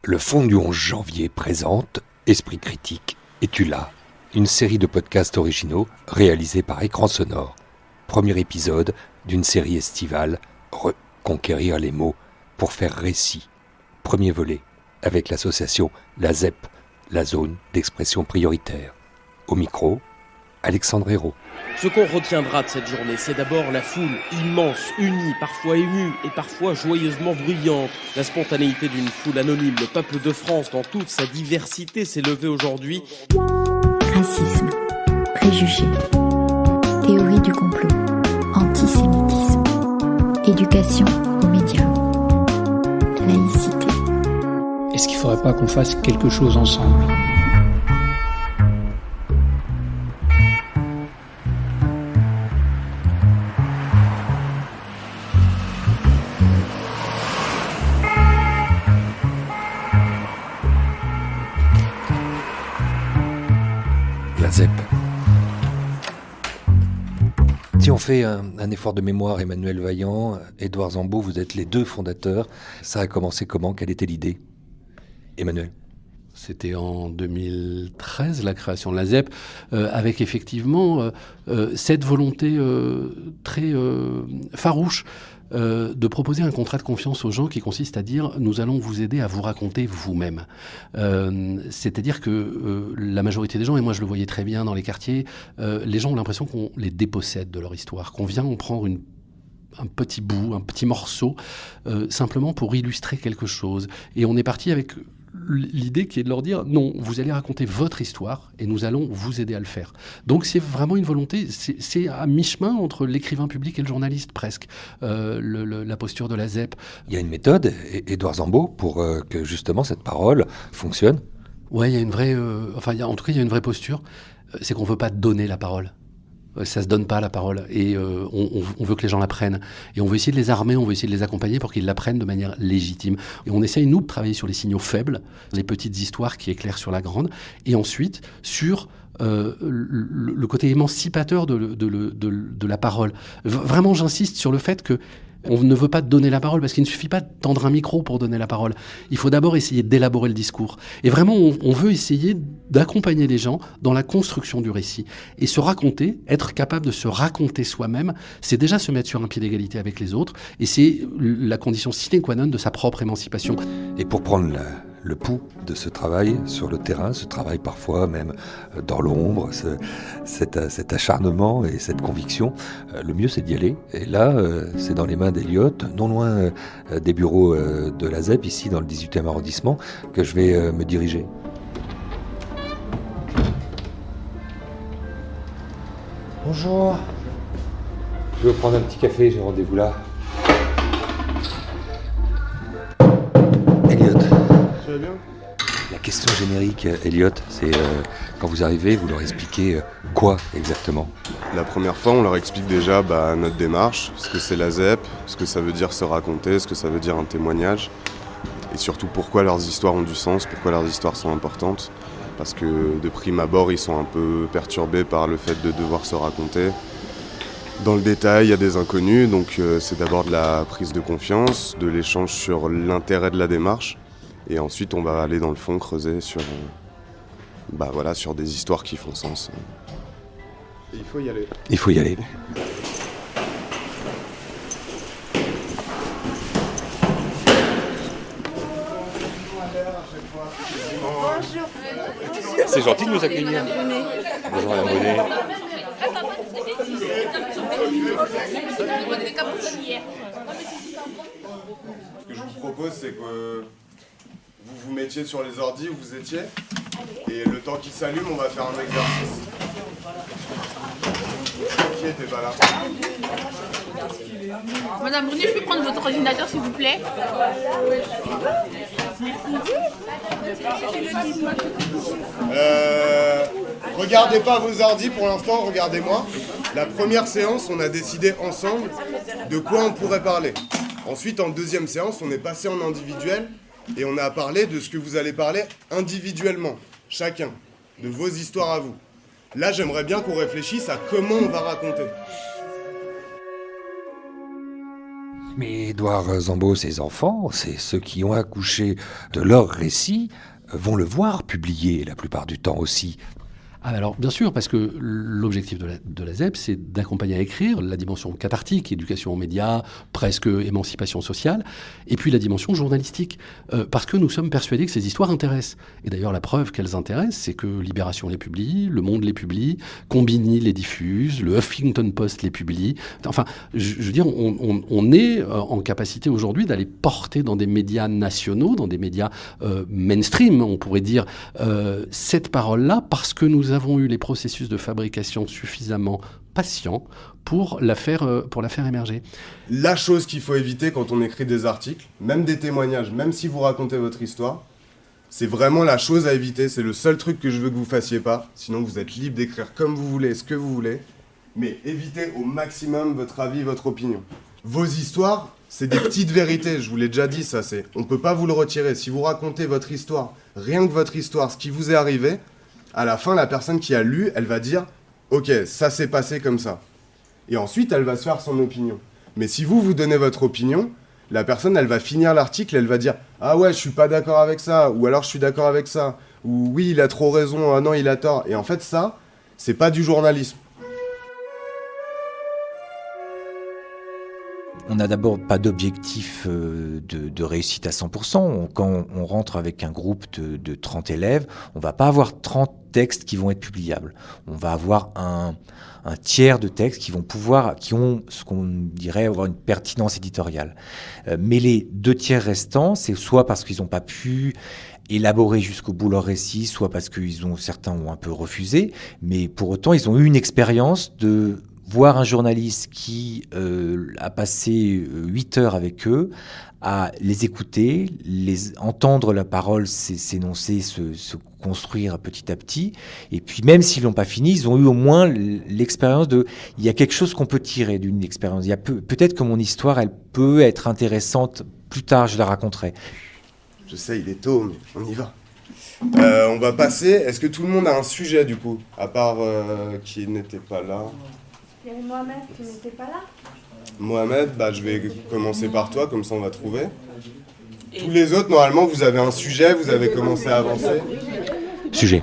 Le Fond du 11 janvier présente Esprit critique et tu l'as, une série de podcasts originaux réalisés par Écran Sonore. Premier épisode d'une série estivale, Reconquérir les mots pour faire récit. Premier volet, avec l'association La ZEP, la zone d'expression prioritaire. Au micro, Alexandre Hérault. Ce qu'on retiendra de cette journée, c'est d'abord la foule immense, unie, parfois émue et parfois joyeusement bruyante. La spontanéité d'une foule anonyme, le peuple de France dans toute sa diversité s'est levé aujourd'hui. Racisme, préjugés, théorie du complot, antisémitisme, éducation aux médias, laïcité. Est-ce qu'il ne faudrait pas qu'on fasse quelque chose ensemble ? La ZEP. Si on fait un effort de mémoire, Emmanuel Vaillant, Édouard Zambo, vous êtes les deux fondateurs. Ça a commencé comment ? Quelle était l'idée ? Emmanuel ? C'était en 2013, la création de la ZEP, avec effectivement cette volonté très farouche de proposer un contrat de confiance aux gens qui consiste à dire « nous allons vous aider à vous raconter vous-même ». C'est-à-dire que la majorité des gens, et moi je le voyais très bien dans les quartiers, les gens ont l'impression qu'on les dépossède de leur histoire, qu'on vient en prendre un petit bout, un petit morceau, simplement pour illustrer quelque chose. Et on est parti avec l'idée qui est de leur dire non, vous allez raconter votre histoire et nous allons vous aider à le faire. Donc c'est vraiment une volonté, c'est à mi-chemin entre l'écrivain public et le journaliste presque, la posture de la ZEP. Il y a une méthode, Édouard Zambo, pour que justement cette parole fonctionne. Ouais, il y a une vraie, en tout cas il y a une vraie posture, c'est qu'on veut pas donner la parole. Ça se donne pas la parole et on veut que les gens la prennent et on veut essayer de les armer, on veut essayer de les accompagner pour qu'ils la prennent de manière légitime et on essaye nous de travailler sur les signaux faibles, les petites histoires qui éclairent sur la grande et ensuite sur le côté émancipateur de la parole. Vraiment j'insiste sur le fait que on ne veut pas donner la parole parce qu'il ne suffit pas de tendre un micro pour donner la parole. Il faut d'abord essayer d'élaborer le discours. Et vraiment, on veut essayer d'accompagner les gens dans la construction du récit. Et se raconter, être capable de se raconter soi-même, c'est déjà se mettre sur un pied d'égalité avec les autres. Et c'est la condition sine qua non de sa propre émancipation. Et pour prendre le pouls de ce travail sur le terrain, ce travail parfois même dans l'ombre, cet acharnement et cette conviction, le mieux c'est d'y aller. Et là, c'est dans les mains d'Eliott, non loin des bureaux de la ZEP, ici dans le 18e arrondissement, que je vais me diriger. Bonjour. Je vais prendre un petit café, j'ai rendez-vous là. Eliott. Ça va bien ? La question générique, Eliott, c'est quand vous arrivez, vous leur expliquez quoi exactement ? La première fois, on leur explique déjà notre démarche, ce que c'est la ZEP, ce que ça veut dire se raconter, ce que ça veut dire un témoignage, et surtout pourquoi leurs histoires ont du sens, pourquoi leurs histoires sont importantes, parce que de prime abord, ils sont un peu perturbés par le fait de devoir se raconter. Dans le détail, il y a des inconnus, donc c'est d'abord de la prise de confiance, de l'échange sur l'intérêt de la démarche, et ensuite on va aller dans le fond creuser sur des histoires qui font sens. Et il faut y aller. Il faut y aller. Bonjour. C'est gentil de nous accueillir. Bonjour Madame Bonnet. Ce que je vous propose, c'est que vous vous mettiez sur les ordis où vous étiez, et le temps qu'il s'allume, on va faire un exercice. Qui était pas là ? Madame Bruni, je peux prendre votre ordinateur s'il vous plaît ? Regardez pas vos ordis pour l'instant, regardez-moi. La première séance, on a décidé ensemble de quoi on pourrait parler. Ensuite, en deuxième séance, on est passé en individuel et on a parlé de ce que vous allez parler individuellement, chacun, de vos histoires à vous. Là, j'aimerais bien qu'on réfléchisse à comment on va raconter. Mais Édouard Zambo, ses enfants, c'est ceux qui ont accouché de leur récit, vont le voir publié la plupart du temps aussi. Ah, alors, bien sûr, parce que l'objectif de la ZEP, c'est d'accompagner à écrire la dimension cathartique, éducation aux médias, presque émancipation sociale, et puis la dimension journalistique, parce que nous sommes persuadés que ces histoires intéressent. Et d'ailleurs, la preuve qu'elles intéressent, c'est que Libération les publie, Le Monde les publie, Combini les diffuse, le Huffington Post les publie. Enfin, je veux dire, on est en capacité aujourd'hui d'aller porter dans des médias nationaux, dans des médias mainstream, on pourrait dire, cette parole-là, parce que nous avons eu les processus de fabrication suffisamment patients pour la faire émerger. La chose qu'il faut éviter quand on écrit des articles, même des témoignages, même si vous racontez votre histoire, c'est vraiment la chose à éviter. C'est le seul truc que je veux que vous fassiez pas. Sinon, vous êtes libre d'écrire comme vous voulez, ce que vous voulez. Mais évitez au maximum votre avis, votre opinion. Vos histoires, c'est des petites vérités. Je vous l'ai déjà dit, ça. On peut pas vous le retirer. Si vous racontez votre histoire, rien que votre histoire, ce qui vous est arrivé, à la fin, la personne qui a lu, elle va dire « Ok, ça s'est passé comme ça ». Et ensuite, elle va se faire son opinion. Mais si vous donnez votre opinion, la personne, elle va finir l'article, elle va dire « Ah ouais, je suis pas d'accord avec ça » ou alors « Je suis d'accord avec ça » ou « Oui, il a trop raison, ah non, il a tort ». Et en fait, ça, c'est pas du journalisme. On n'a d'abord pas d'objectif de réussite à 100%. Quand on rentre avec un groupe de 30 élèves, on va pas avoir 30 textes qui vont être publiables. On va avoir un tiers de textes qui ont ce qu'on dirait avoir une pertinence éditoriale. Mais les 2 tiers restants, c'est soit parce qu'ils n'ont pas pu élaborer jusqu'au bout leur récit, soit parce que certains ont un peu refusé, mais pour autant, ils ont eu une expérience de voir un journaliste qui a passé 8 heures avec eux, à les écouter, entendre la parole s'énoncer, se construire petit à petit. Et puis même s'ils l'ont pas fini, ils ont eu au moins l'expérience il y a quelque chose qu'on peut tirer d'une expérience. Peut-être que mon histoire, elle peut être intéressante plus tard, je la raconterai. Je sais, il est tôt, mais on y va. On va passer. Est-ce que tout le monde a un sujet du coup, à part qui n'était pas là? Il y avait Mohamed qui n'était pas là. Mohamed, je vais commencer par toi, comme ça on va trouver. Tous les autres, normalement, vous avez un sujet, vous avez commencé à avancer. Sujet.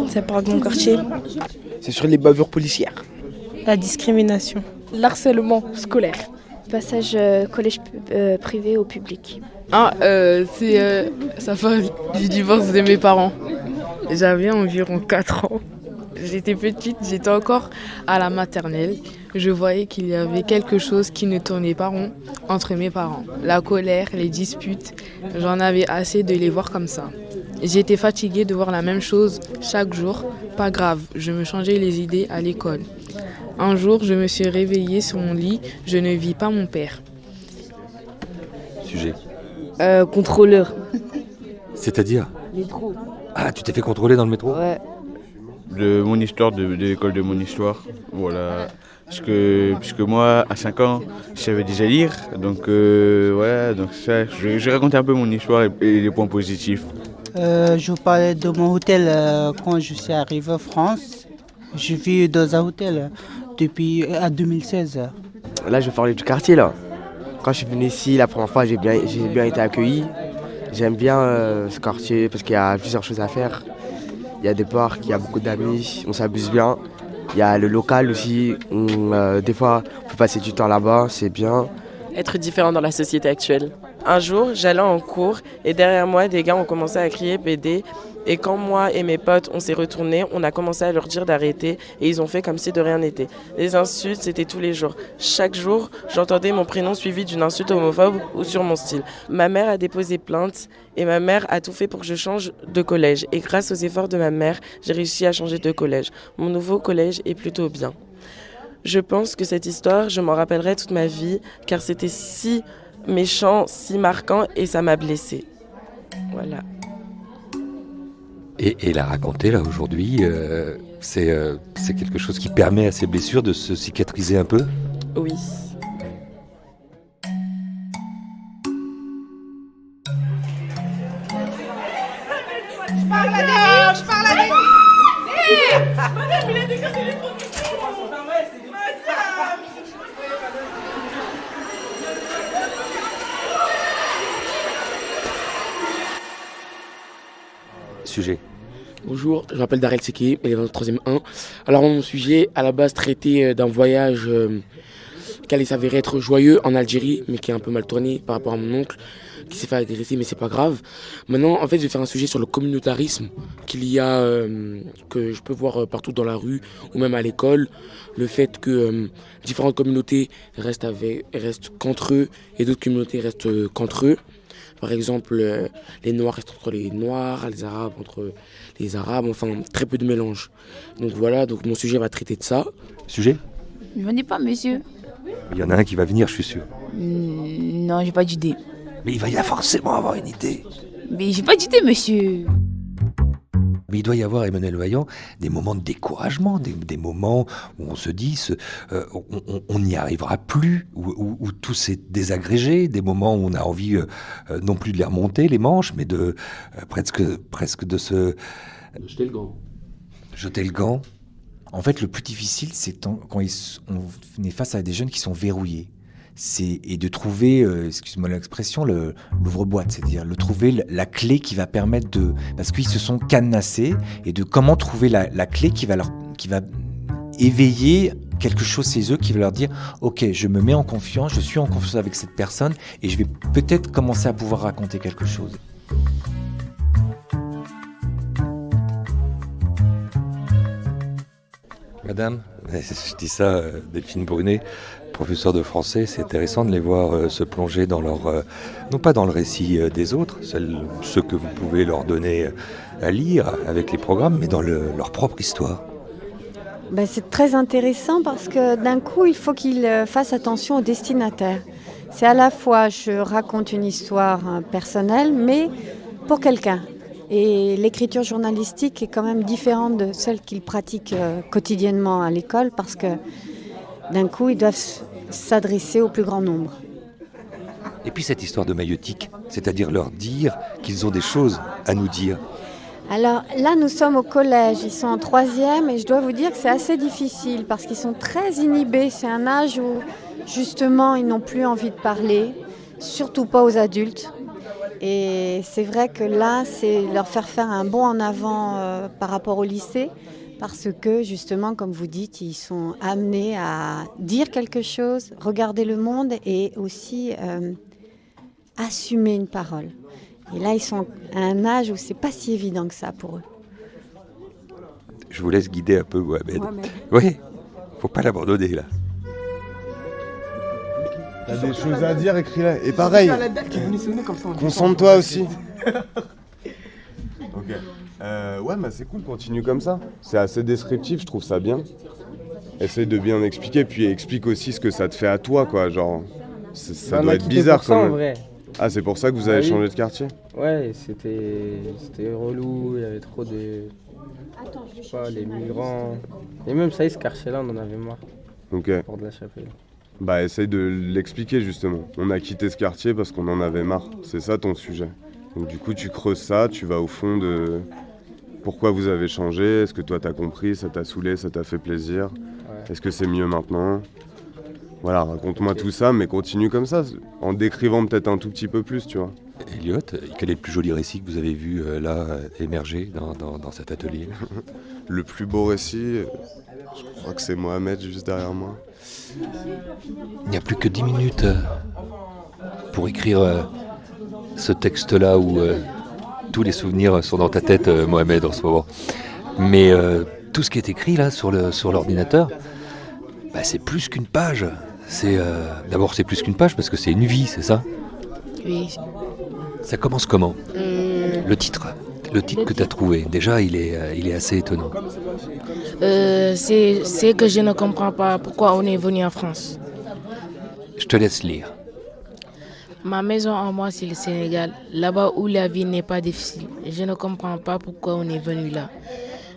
Ça parle de mon quartier. C'est sur les bavures policières. La discrimination. L'harcèlement scolaire. Passage collège privé au public. Ça parle du divorce de mes parents. J'avais environ 4 ans. J'étais petite, j'étais encore à la maternelle. Je voyais qu'il y avait quelque chose qui ne tournait pas rond entre mes parents. La colère, les disputes, j'en avais assez de les voir comme ça. J'étais fatiguée de voir la même chose chaque jour. Pas grave, je me changeais les idées à l'école. Un jour, je me suis réveillée sur mon lit, je ne vis pas mon père. Sujet. Contrôleur. C'est-à-dire ? Métro. Ah, tu t'es fait contrôler dans le métro ? Ouais. De mon histoire, de l'école de mon histoire, voilà. Puisque moi, à 5 ans, je savais déjà lire, donc ça, je racontais un peu mon histoire et les points positifs. Je vous parlais de mon hôtel quand je suis arrivé en France. Je vis dans un hôtel depuis 2016. Là, je vais parler du quartier, là. Quand je suis venu ici, la première fois, j'ai bien été accueilli. J'aime bien ce quartier parce qu'il y a plusieurs choses à faire. Il y a des parcs, il y a beaucoup d'amis, on s'amuse bien. Il y a le local aussi, des fois on peut passer du temps là-bas, c'est bien. Être différent dans la société actuelle. Un jour, j'allais en cours et derrière moi, des gars ont commencé à crier PD. Et quand moi et mes potes, on s'est retournés, on a commencé à leur dire d'arrêter et ils ont fait comme si de rien n'était. Les insultes, c'était tous les jours. Chaque jour, j'entendais mon prénom suivi d'une insulte homophobe ou sur mon style. Ma mère a déposé plainte et ma mère a tout fait pour que je change de collège. Et grâce aux efforts de ma mère, j'ai réussi à changer de collège. Mon nouveau collège est plutôt bien. Je pense que cette histoire, je m'en rappellerai toute ma vie car c'était si méchant, si marquant et ça m'a blessée. Voilà. Et la raconter là aujourd'hui, c'est quelque chose qui permet à ces blessures de se cicatriser un peu ? Oui. Je parle à des... Madame, il a décassé les produits. Sujet. Bonjour, je m'appelle Darel Seki, élève en 3e 1. Alors mon sujet, à la base, traitait d'un voyage qui allait s'avérer être joyeux en Algérie, mais qui est un peu mal tourné par rapport à mon oncle, qui s'est fait agresser, mais c'est pas grave. Maintenant, en fait, je vais faire un sujet sur le communautarisme qu'il y a, que je peux voir partout dans la rue ou même à l'école. Le fait que différentes communautés restent qu'entre eux et d'autres communautés restent qu'entre eux. Par exemple, les Noirs restent entre les Noirs, les Arabes entre les Arabes, enfin très peu de mélange. Donc voilà, donc mon sujet va traiter de ça. Sujet ? Je n'en ai pas, monsieur. Il y en a un qui va venir, je suis sûr. Non, j'ai pas d'idée. Mais il va y forcément avoir une idée. Mais j'ai pas d'idée, monsieur. Mais il doit y avoir, Emmanuel Vaillant, des moments de découragement, des moments où on se dit on n'y arrivera plus, où tout s'est désagrégé, des moments où on a envie non plus de les remonter, les manches, mais de presque de se... Jeter le gant. Jeter le gant. En fait, le plus difficile, c'est quand on est face à des jeunes qui sont verrouillés. Et de trouver, excuse-moi l'expression, l'ouvre-boîte, c'est-à-dire trouver la clé qui va permettre de... Parce qu'ils se sont cadenassés, et de comment trouver la clé qui va éveiller quelque chose chez eux, qui va leur dire « Ok, je me mets en confiance, je suis en confiance avec cette personne, et je vais peut-être commencer à pouvoir raconter quelque chose. » Madame, je dis ça, Delphine Brunet, professeur de français, c'est intéressant de les voir se plonger dans leur... non pas dans le récit des autres, ceux que vous pouvez leur donner à lire avec les programmes, mais dans leur propre histoire. C'est très intéressant parce que d'un coup, il faut qu'ils fassent attention au destinataire. C'est à la fois, je raconte une histoire personnelle, mais pour quelqu'un. Et l'écriture journalistique est quand même différente de celle qu'ils pratiquent quotidiennement à l'école parce que d'un coup, ils doivent s'adresser au plus grand nombre. Et puis cette histoire de maïeutique, c'est-à-dire leur dire qu'ils ont des choses à nous dire. Alors là, nous sommes au collège, ils sont en 3e et je dois vous dire que c'est assez difficile parce qu'ils sont très inhibés. C'est un âge où justement, ils n'ont plus envie de parler, surtout pas aux adultes. Et c'est vrai que là, c'est leur faire un bond en avant par rapport au lycée, parce que justement, comme vous dites, ils sont amenés à dire quelque chose, regarder le monde et aussi assumer une parole. Et là, ils sont à un âge où c'est pas si évident que ça pour eux. Je vous laisse guider un peu, Mohamed. Oui, faut pas l'abandonner là. T'as des choses à dire, écris-la. Et pareil, concentre-toi aussi. Ok. C'est cool, continue comme ça. C'est assez descriptif, je trouve ça bien. Essaye de bien expliquer, puis explique aussi ce que ça te fait à toi, quoi. Genre, ça doit être bizarre quand même. Vrai. Ah, c'est pour ça que vous avez changé de quartier ? Ouais, c'était relou, il y avait trop de... Je sais pas, les migrants... Et même ça, ce quartier-là, on en avait marre. Ok. Pour de la Chapelle. Essaye de l'expliquer justement. On a quitté ce quartier parce qu'on en avait marre. C'est ça ton sujet. Donc du coup, tu creuses ça, tu vas au fond de pourquoi vous avez changé. Est-ce que toi t'as compris, ça t'a saoulé, ça t'a fait plaisir ? Ouais. Est-ce que c'est mieux maintenant ? Voilà, raconte-moi tout ça, mais continue comme ça, en décrivant peut-être un tout petit peu plus, tu vois. Elliot, quel est le plus joli récit que vous avez vu là émerger dans cet atelier ? Le plus beau récit, je crois que c'est Mohamed juste derrière moi. Il n'y a plus que 10 minutes pour écrire ce texte-là où tous les souvenirs sont dans ta tête, Mohamed, en ce moment. Mais tout ce qui est écrit là sur l'ordinateur, c'est plus qu'une page. D'abord, c'est plus qu'une page parce que c'est une vie, c'est ça ? Oui. Ça commence comment ? Le titre que tu as trouvé, déjà, il est assez étonnant. C'est que je ne comprends pas pourquoi on est venu en France. Je te laisse lire. Ma maison en moi, c'est le Sénégal, là-bas où la vie n'est pas difficile. Je ne comprends pas pourquoi on est venu là.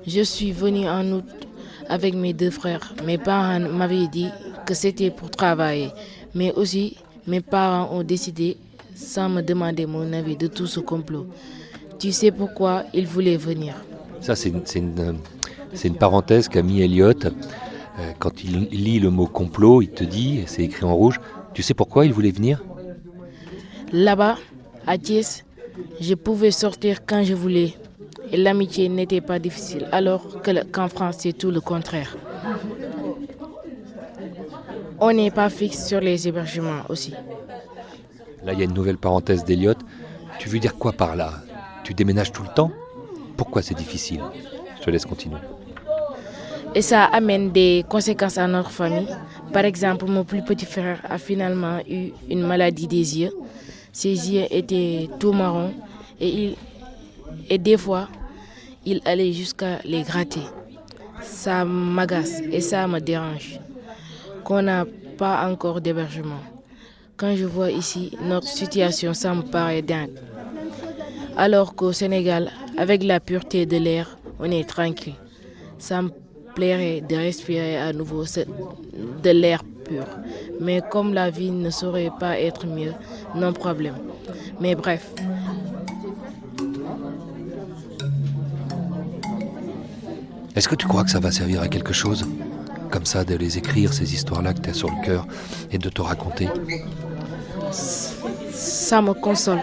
Je suis venu en août avec mes 2 frères. Mes parents m'avaient dit que c'était pour travailler. Mais aussi, mes parents ont décidé, sans me demander mon avis, de tout ce complot. Tu sais pourquoi ils voulaient venir ? Ça, c'est une parenthèse qu'a mis Elliot. Quand il lit le mot complot, il te dit, c'est écrit en rouge, tu sais pourquoi il voulait venir ? Là-bas, à Thiès, je pouvais sortir quand je voulais. et l'amitié n'était pas difficile, alors qu'en France, c'est tout le contraire. On n'est pas fixe sur les hébergements aussi. Là, il y a une nouvelle parenthèse d'Eliott. Tu veux dire quoi par là? Tu déménages tout le temps? Pourquoi c'est difficile? Je te laisse continuer. Et ça amène des conséquences à notre famille. Par exemple, mon plus petit frère a finalement eu une maladie des yeux. Ses yeux étaient tout marrons et des fois, il allait jusqu'à les gratter. Ça m'agace et ça me dérange qu'on n'a pas encore d'hébergement. Quand je vois ici notre situation, ça me paraît dingue. Alors qu'au Sénégal, avec la pureté de l'air, on est tranquille. Ça me plairait de respirer à nouveau de l'air pur. Mais comme la vie ne saurait pas être mieux, non problème. Mais bref. Est-ce que tu crois que ça va servir à quelque chose? Comme ça, de les écrire, ces histoires-là que tu as sur le cœur, et de te raconter? Ça me console.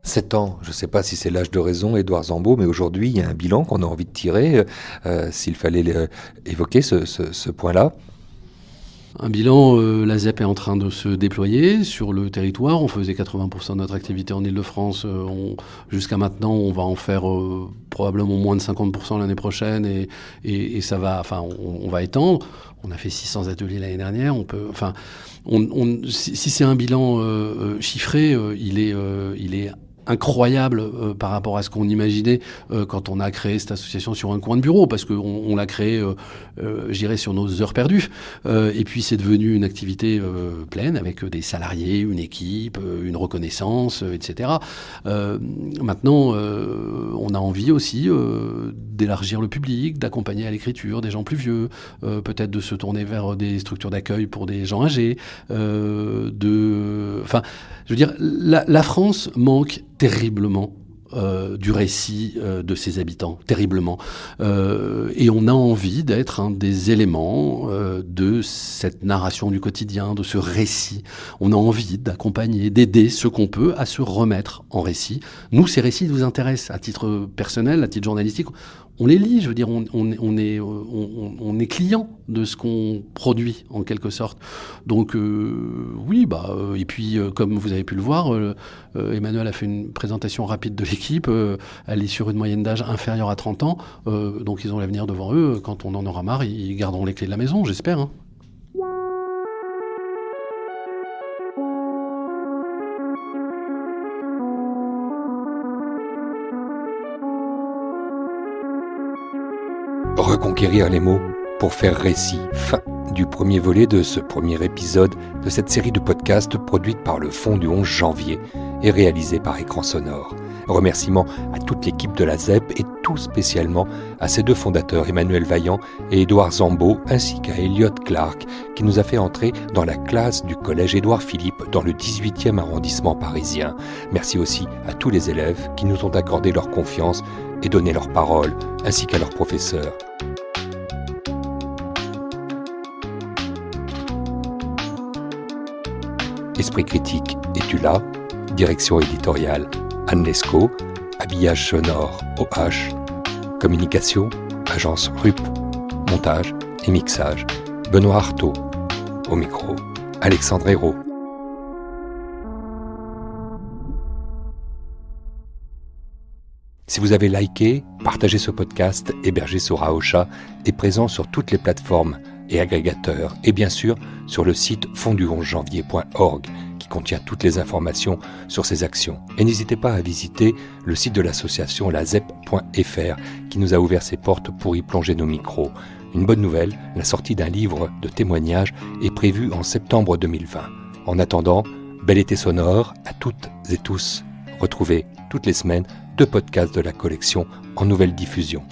Sept ans, je ne sais pas si c'est l'âge de raison, Édouard Zambo, mais aujourd'hui, il y a un bilan qu'on a envie de tirer, s'il fallait évoquer ce point-là. Un bilan, la ZEP est en train de se déployer sur le territoire. On faisait 80% de notre activité en Ile-de-France. Jusqu'à maintenant, on va en faire probablement moins de 50% l'année prochaine et ça va, on va étendre. On a fait 600 ateliers l'année dernière. Si c'est un bilan chiffré, il est incroyable par rapport à ce qu'on imaginait quand on a créé cette association sur un coin de bureau, parce qu'on l'a créé, je dirais, sur nos heures perdues. Et puis c'est devenu une activité pleine, avec des salariés, une équipe, une reconnaissance, etc. Maintenant, on a envie aussi d'élargir le public, d'accompagner à l'écriture des gens plus vieux, peut-être de se tourner vers des structures d'accueil pour des gens âgés, je veux dire, la France manque terriblement du récit de ses habitants, terriblement. Et on a envie d'être un des éléments de cette narration du quotidien, de ce récit. On a envie d'accompagner, d'aider ceux qu'on peut à se remettre en récit. Nous, ces récits nous intéressent à titre personnel, à titre journalistique. On les lit, je veux dire, on est client de ce qu'on produit, en quelque sorte. Donc, oui, et puis, comme vous avez pu le voir, Emmanuel a fait une présentation rapide de l'équipe. Elle est sur une moyenne d'âge inférieure à 30 ans. Donc, ils ont l'avenir devant eux. Quand on en aura marre, ils garderont les clés de la maison, j'espère, hein. Reconquérir les mots pour faire récit. Fin du premier volet de ce premier épisode de cette série de podcasts produite par le Fonds du 11 janvier et réalisée par Écran Sonore. Remerciements à toute l'équipe de la ZEP et tout spécialement à ses deux fondateurs Emmanuel Vaillant et Édouard Zambo, ainsi qu'à Eliott Clark qui nous a fait entrer dans la classe du collège Édouard Philippe dans le 18e arrondissement parisien. Merci aussi à tous les élèves qui nous ont accordé leur confiance et donné leur parole, ainsi qu'à leurs professeurs. Esprit critique, es-tu là? Direction éditoriale, Anne Lescaut. Habillage sonore, OH. Communication, agence RUP. Montage et mixage, Benoît Artaud. Au micro, Alexandre Hérault. Si vous avez liké, partagé ce podcast, hébergé sur Aosha et présent sur toutes les plateformes et agrégateurs, et bien sûr sur le site fonddu11janvier.org qui contient toutes les informations sur ces actions. Et n'hésitez pas à visiter le site de l'association lazep.fr qui nous a ouvert ses portes pour y plonger nos micros. Une bonne nouvelle, la sortie d'un livre de témoignages est prévue en septembre 2020. En attendant, bel été sonore à toutes et tous. Retrouvez toutes les semaines 2 podcasts de la collection en nouvelle diffusion.